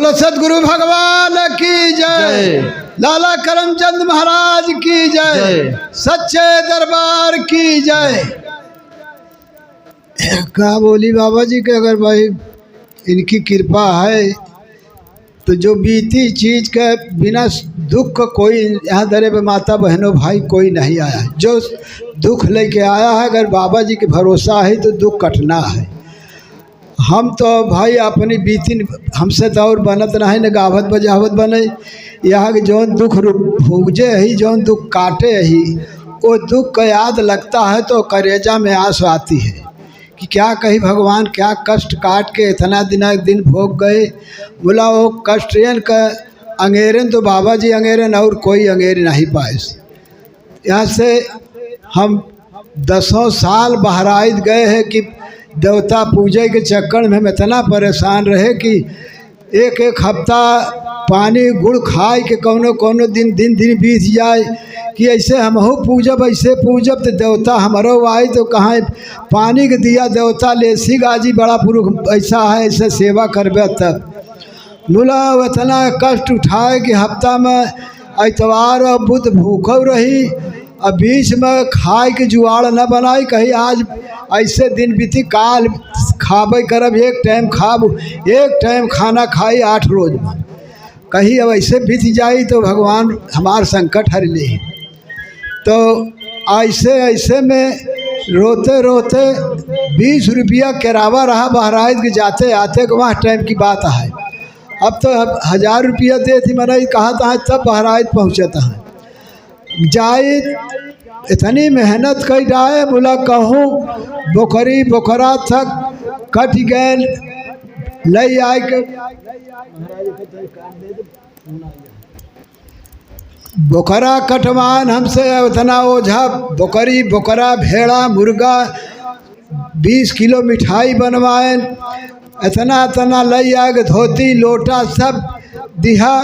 बोलो सतगुरु भगवान की जय, लाला करमचंद महाराज की जय, सच्चे दरबार की जय। क्या बोली बाबा जी के, अगर भाई इनकी कृपा है तो जो बीती चीज के बिना दुख का कोई यहाँ दरे पे माता बहनों भाई कोई नहीं आया। जो दुख लेके आया है अगर बाबा जी के भरोसा है तो दुख कटना है। हम तो भाई अपनी बीती हमसे तो और बनत नहीं न गावत बजावत बने। यहाँ के जौन दुख भूजे ही जौन दुख काटे ही वो दुख का याद लगता है तो करेजा में आंसू आती है कि क्या कही भगवान क्या कष्ट काट के इतना दिन भोग गए। बोला वो कष्ट का अंगेरन तो बाबा जी अंगेरन और कोई अंगेर नहीं पाए। यहाँ से हम 10 साल बहराइच गए हैं कि देवता पूजा के चक्कर में हम इतना परेशान रहे कि एक हफ्ता पानी गुड़ खाए के कोनो दिन बीत जाए कि ऐसे हम हो पूजब ऐसे पूजब तो देवता हमारो आए तो कहाँ पानी के दिया देवता लेसी गाजी बड़ा पुरुष ऐसा है ऐसे सेवा करबे तब। बोला इतना कष्ट उठाए कि हफ्ता में इतवार और बुध भूखो रही और बीच में खाए के जुआड़ न बनाई कहीं आज ऐसे दिन बीती काल खाबे करब एक टाइम खाब एक टाइम खाना खाई 8 रोज में कहीं अब ऐसे बीत जाई तो भगवान हमार संकट हर ले। तो ऐसे में रोते रोते 20 रुपया किरावा रहा बहराइच के जाते आते के वहाँ टाइम की बात है। अब तो 1000 रुपया दे थी मैंने कहा था तब बहराइच पहुँचता है जाए इतनी मेहनत कर जाए। बोला कहूँ बोखरी बोखरा तक कट गए ले आए के बोखरा कटवान हमसे उतना ओझा बोकरी बोकरा भेड़ा मुर्गा 20 किलो मिठाई बनवाए इतना ले आए धोती लोटा सब दिहा।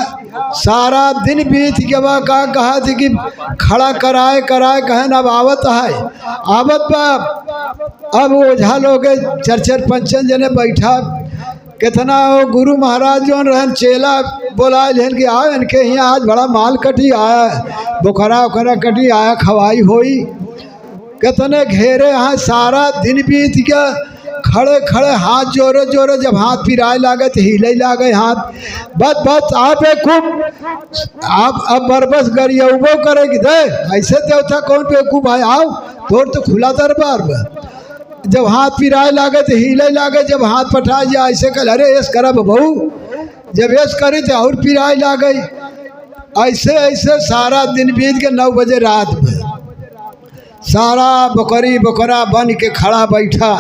सारा दिन बीत के बा का कहा थी कि खड़ा कराए कहन अब आवत है आवत बाप। अब ओझा लोग 4-5 जने बैठा कितना वो गुरु महाराज जो रहन चेला बोला लेन कि आओ इनके यहाँ आज बड़ा माल कटी आया बोखरा उखरा कटी आया खवाई होई कितने घेरे यहाँ। सारा दिन बीत गया खड़े खड़े हाथ जोरे जोरे जब हाथ फिराए लागे तो हिले लागे हाथ बस आप खूब आप अब बरबस गरियबो करेगी दे ऐसे देवता कौन बेवकूफ भाई आओ तोर तो खुला दरबार में। जब हाथ फिराए लागे तो हिले लागे जब हाथ पटा जाए ऐसे कल अरे ऐस करब बहू जब ऐस करे तो और फिराए लागे ऐसे सारा दिन बीत के 9 बजे रात में सारा बकरी बकरा बन के खड़ा बैठा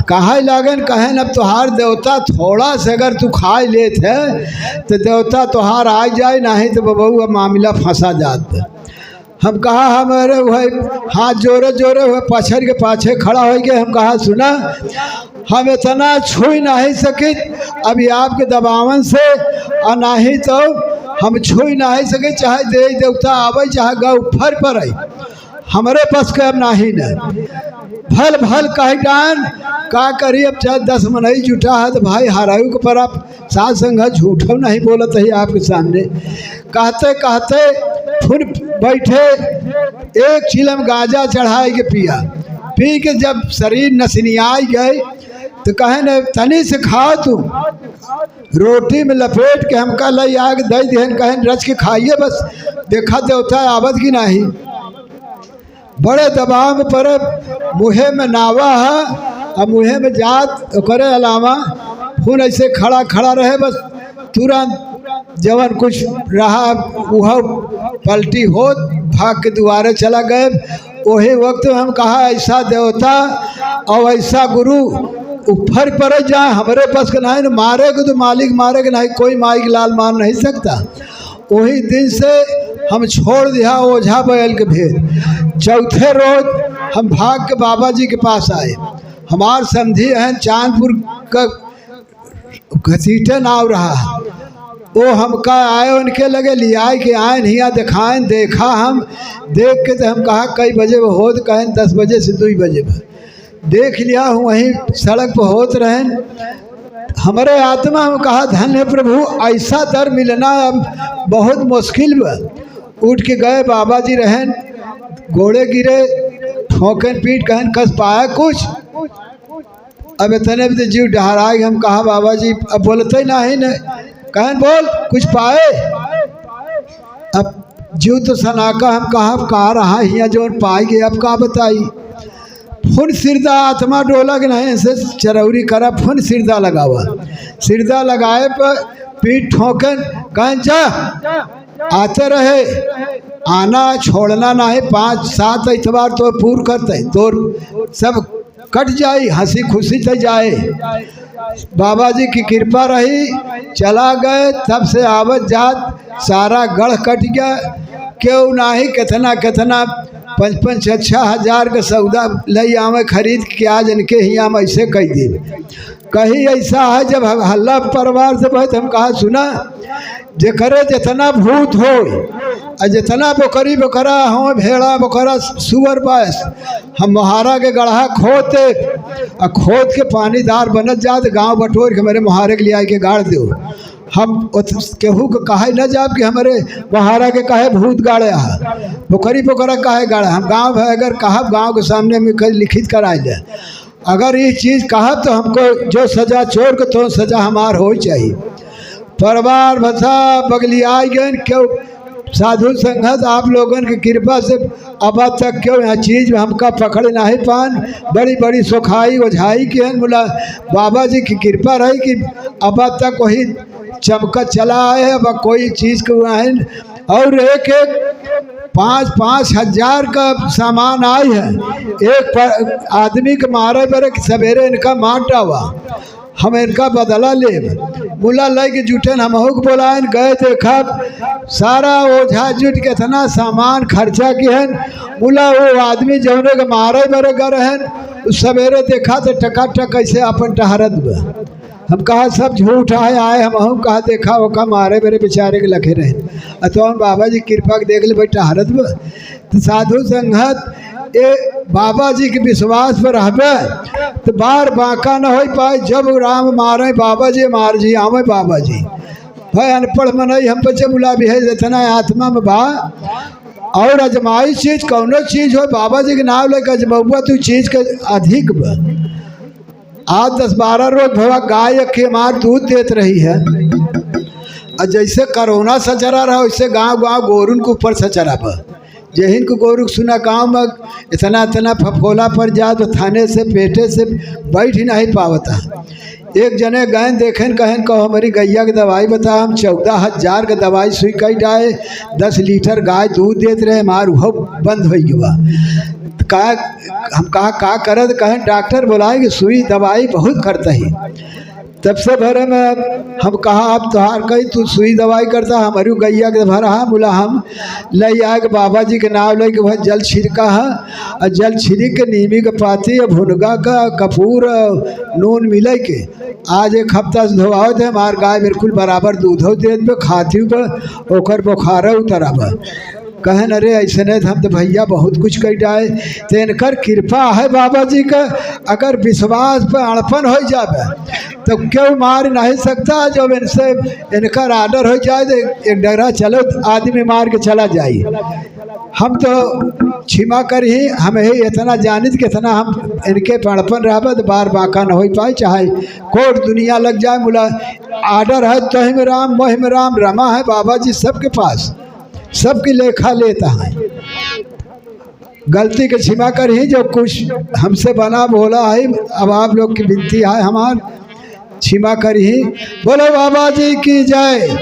कहा लागन कहन अब तुहार देवता थोड़ा से अगर तू खा लेते है तो देवता तुहार आ जाए नहीं तो बबू अब मामला फंसा जाता। हम कहा हमारे वह हाथ जोरे जोरे हुए पछड़ के पाछे खड़ा हो गए। हम कहा सुना हम इतना छू नहीं सके अभी आपके दबावन से और नहीं तो हम छू नहीं सके चाहे दे देवता आवे चाहे गौ फर पर आई हमारे पास के अब नहीं न भल कह डान का करी। अब चाहे 10 मनई जुटा है तो भाई हरायु के पर आप साथ संग झूठो नहीं बोलत है आपके सामने। कहते कहते फिर बैठे एक चिलम गांजा चढ़ाए के पिया पी के जब शरीर नसनियाई गए तो कहे न तनी से खाओ तू रोटी में लपेट के हमका ले आग दे देन कहे रच के खाइए बस देखा देवता आवत की नहीं। बड़े दबाव में पर मुँहे में नावा है और मुँहे में जात करे अलावा खून ऐसे खड़ा रहे बस तुरंत जवन कुछ रहा वह पलटी हो भाग के दुआरे चला गए। वही वक्त हम कहा ऐसा देवता और ऐसा गुरु ऊपर पर जाए हमारे पास का नहीं मारेगा तो मालिक मारेगा नहीं कोई माई की लाल मार नहीं सकता। वही दिन से हम छोड़ दिया ओझा बैल के भेद। चौथे रोज हम भाग के बाबा जी के पास आए। हमार समझी हैं चांदपुर का घसीटे नाव रहा वो हमका आए उनके लगे लिया कि आए नहीं दिखाएं देखा हम देख के तो हम कहा कई बजे वो होत कहें 10 बजे से 2 बजे में देख लिया हूँ वहीं सड़क पर होत रहें हमारे आत्मा में कहा धन्य प्रभु, ऐसा दर मिलना अब बहुत मुश्किल बा। उठ के गए, बाबा जी रहन, घोड़े गिरे, ठोकन पीट कहन कस पाया कुछ। अब इतने भी जीव डहराए। हम कहा बाबा जी अब बोलते नहीं न, कहन बोल कुछ पाए। अब जीव तो सनाका। हम कहा रहा हियाँ जो पाई गए, अब का बताई। फुन सिरदा आत्मा डोलक नहीं, ऐसे चरौरी करा, फुन सिरदा लगावा। सिरदा लगाए पर पीठ ठोकन कहन जा, आते रहे, आना छोड़ना नहीं। 5-7 इतवार तो पूर करते तो सब कट जाई, हंसी खुशी से जाए। बाबा जी की कृपा रही, चला गए। तब से आवत जात सारा गढ़ कट गया। क्यों नहीं कितना कितना 5-5-6 हज़ार का सौदा लई आवे खरीद के, आज इनके ही हम ऐसे कह दी। कहीं ऐसा है जब हल्ला परिवार से बहुत हम कहा सुना, जे करे जितना भूत हो और जितना बकरी बकरा हो, भेड़ा बकरा सुअर बस, हम मोहारा के गढ़ा खोदते और खोद के पानीदार बनत जाते, गांव बटोर के हमारे मोहारे के लिए आके के गाड़ दो। हम केहू के कहे न जाब कि हमारे मोहारा के कहे भूत गाड़े हा, बकरी बकरा कहे गाड़ा। हम गाँव है अगर कहा, गाँव के सामने में लिखित कराए जाए, अगर ये चीज़ कहा तो हमको जो सज़ा चोर को तो सज़ा हमार हो चाहिए। परिवार भसा बगली आई गए। क्यों साधु संगत आप लोगों की कृपा से अब तक क्यों यहाँ चीज़ में हमका पकड़ नहीं पान, बड़ी बड़ी सुखाई ओझाई की है। बोला बाबा जी की कृपा रही कि अब तक वही चमका चला है। अब कोई चीज़ को है और एक 5-5 हज़ार का सामान आई है। एक आदमी के मारे पर सवेरे इनका मार डावा, हम इनका बदला ले। बोला लग के जुटन हम को बोलायन गए, देखा सारा ओझा जुट के इतना सामान खर्चा किहन। बोला वो आदमी जौने के मारे बरे गर हन, सवेरे देखा तो टकाटक कैसे अपन टहरत बा। हम कहा सब झूठ आए हम कहा देखा ओका मारे मेरे बेचारे के लखे रहे। तो बाबा जी कृपा के देख ले भाई टहरत बा। तो साधु संगत ये बाबा जी के विश्वास पर रहबे तो बार बांका न हो पाए। जब राम मारे बाबा जी मार जी आवे बाबा जी। भाई अनपढ़ मनई हम बच्चे बुला भी है इतना आत्मा में बा। और अजमाई चीज़ कौनो चीज़ हो, बाबा जी के नाम लेकर अजमौआ तू चीज़ के अधिक बा। आज 10-12 रोज भवा गाय के मार दूध देत रही है। और जैसे कोरोना सचरा रहा वैसे गांव गांव गोरुन के ऊपर सचरा बा। जहिन को गोरु सुना गांव में इतना इतना फफोला पर जा तो थाने से पेटे से बैठ ही नहीं पावता। एक जने गए देखें कहन कहो हमारी गैया की दवाई बता। हम 14,000 का दवाई सुई कई डाए, 10 लीटर गाय दूध देते रहे, मार वो बंद हो गया। कहा हम का करत कहें डॉक्टर बुलाए कि सुई दवाई बहुत करता ही। तब से भरे में हम कहा अब तोहार कही तू सुई दवाई करता, हमारी गैया के भरा। बोला हम ले आए के बाबा जी के नाम ले के वह जल छिड़का है और जल छिड़क के नीमी के पाती भुनगा का कपूर नून मिले के आज 1 हफ्ता से धोआओ थे। हमार गाय बिल्कुल बराबर दूधो देत पे खाती पर ओकर बुखार उतरा कहन अरे ऐसे नहीं हम तो भैया बहुत कुछ कह डाए। तो इनकर कृपा है बाबा जी का। अगर विश्वास पर अड़पन हो जाए तो क्यों मार नहीं सकता। जब इनसे इनकर आर्डर हो जाए तो एक डगरा चलो आदमी मार के चला जाए। हम तो क्षमा कर ही हमें ही इतना जानित कि इतना हम इनके पड़पन रहा तो बार बाका न हो पाए, चाहे कोट दुनिया लग जाए। बोला आर्डर है तो में राम मोह में राम रमा है बाबा जी सबके पास, सबकी लेखा लेता है। गलती के क्षमा कर ही जो कुछ हमसे बना बोला है। अब आप लोग की विनती है हमार क्षमा कर ही। बोलो बाबा जी की जय।